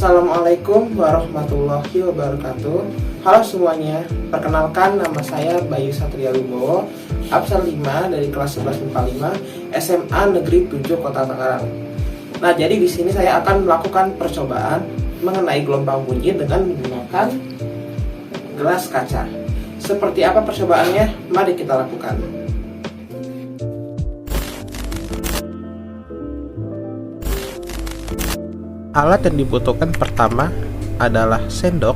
Assalamualaikum warahmatullahi wabarakatuh. Halo semuanya, perkenalkan nama saya Bayu Satria Wibowo, Absen 5 dari kelas 11 MIPA 5 SMA Negeri 7 Kota Tangerang. Nah, jadi di sini saya akan melakukan percobaan mengenai gelombang bunyi dengan menggunakan gelas kaca. Seperti apa percobaannya? Mari kita lakukan. Alat yang dibutuhkan pertama adalah sendok.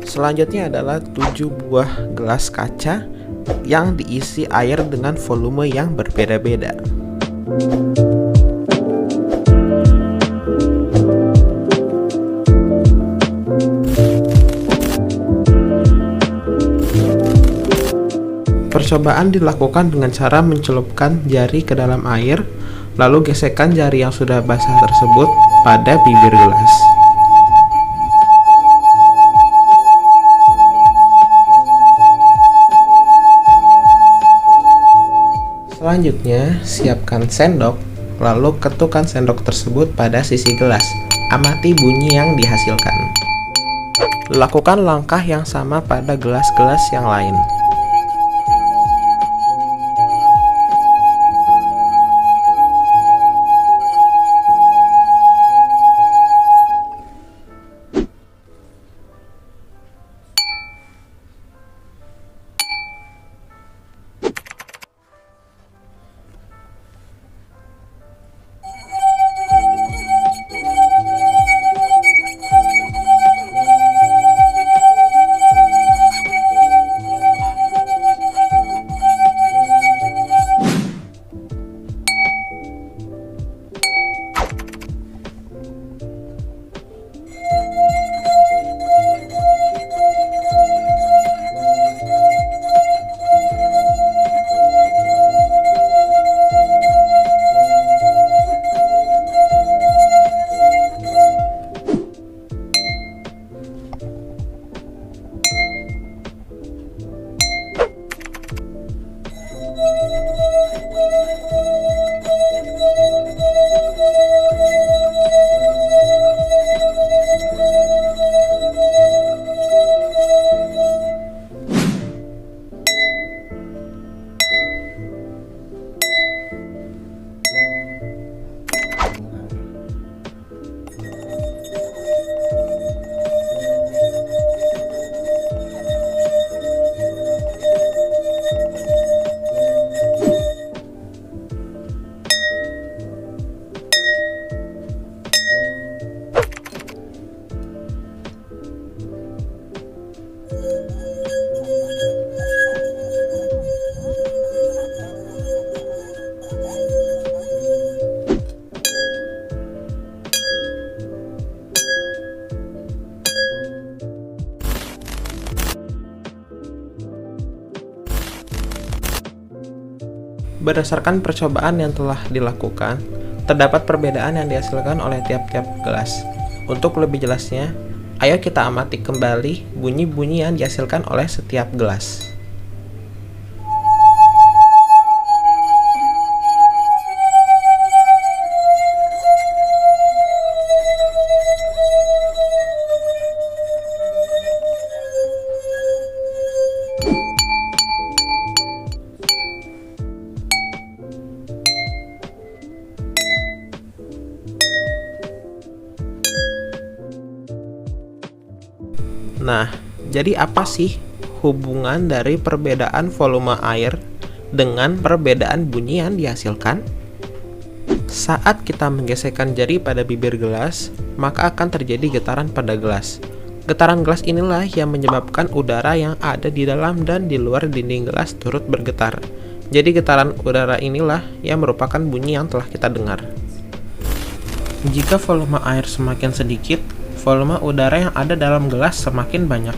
Selanjutnya adalah 7 buah gelas kaca yang diisi air dengan volume yang berbeda-beda. Percobaan dilakukan dengan cara mencelupkan jari ke dalam air, lalu gesekkan jari yang sudah basah tersebut pada bibir gelas. Selanjutnya, siapkan sendok, lalu ketukkan sendok tersebut pada sisi gelas. Amati bunyi yang dihasilkan. Lakukan langkah yang sama pada gelas-gelas yang lain. Berdasarkan percobaan yang telah dilakukan, terdapat perbedaan yang dihasilkan oleh tiap-tiap gelas. Untuk lebih jelasnya, ayo kita amati kembali bunyi-bunyi yang dihasilkan oleh setiap gelas. Nah, jadi apa sih hubungan dari perbedaan volume air dengan perbedaan bunyi yang dihasilkan? Saat kita menggesekkan jari pada bibir gelas, maka akan terjadi getaran pada gelas. Getaran gelas inilah yang menyebabkan udara yang ada di dalam dan di luar dinding gelas turut bergetar. Jadi getaran udara inilah yang merupakan bunyi yang telah kita dengar. Jika volume air semakin sedikit, volume udara yang ada dalam gelas semakin banyak.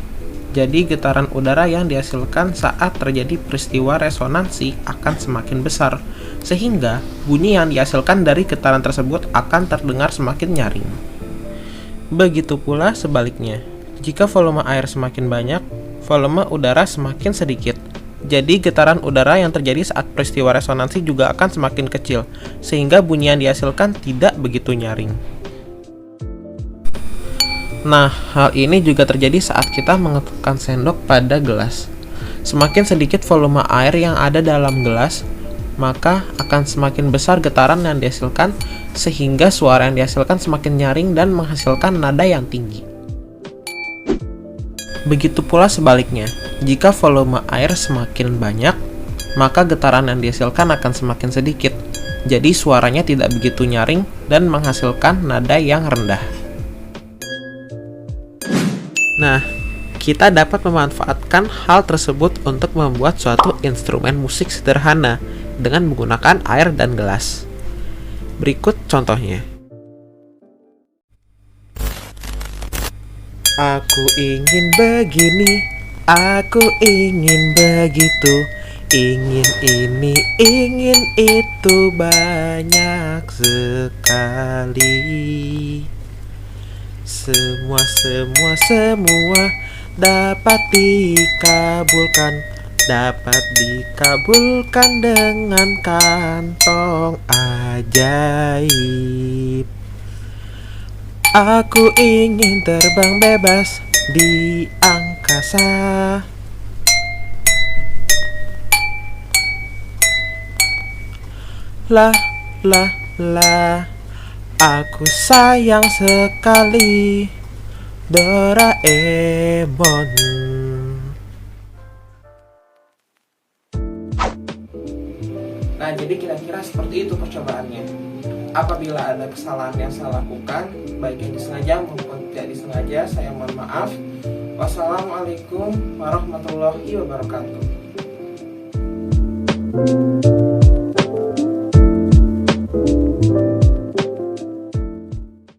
Jadi getaran udara yang dihasilkan saat terjadi peristiwa resonansi akan semakin besar, sehingga bunyi yang dihasilkan dari getaran tersebut akan terdengar semakin nyaring. Begitu pula sebaliknya, jika volume air semakin banyak, volume udara semakin sedikit. Jadi getaran udara yang terjadi saat peristiwa resonansi juga akan semakin kecil, sehingga bunyi yang dihasilkan tidak begitu nyaring. Nah, hal ini juga terjadi saat kita mengetukkan sendok pada gelas. Semakin sedikit volume air yang ada dalam gelas, maka akan semakin besar getaran yang dihasilkan, sehingga suara yang dihasilkan semakin nyaring dan menghasilkan nada yang tinggi. Begitu pula sebaliknya, jika volume air semakin banyak, maka getaran yang dihasilkan akan semakin sedikit. Jadi suaranya tidak begitu nyaring dan menghasilkan nada yang rendah. Nah, kita dapat memanfaatkan hal tersebut untuk membuat suatu instrumen musik sederhana dengan menggunakan air dan gelas. Berikut contohnya. Aku ingin begini, aku ingin begitu, ingin ini, ingin itu, banyak sekali. Semua dapat dikabulkan dengan kantong ajaib. Aku ingin terbang bebas di angkasa. La la la, aku sayang sekali Doraemon. Nah, jadi kira-kira seperti itu percobaannya. Apabila ada kesalahan yang saya lakukan, baik yang disengaja maupun tidak disengaja, saya mohon maaf. Wassalamualaikum warahmatullahi wabarakatuh.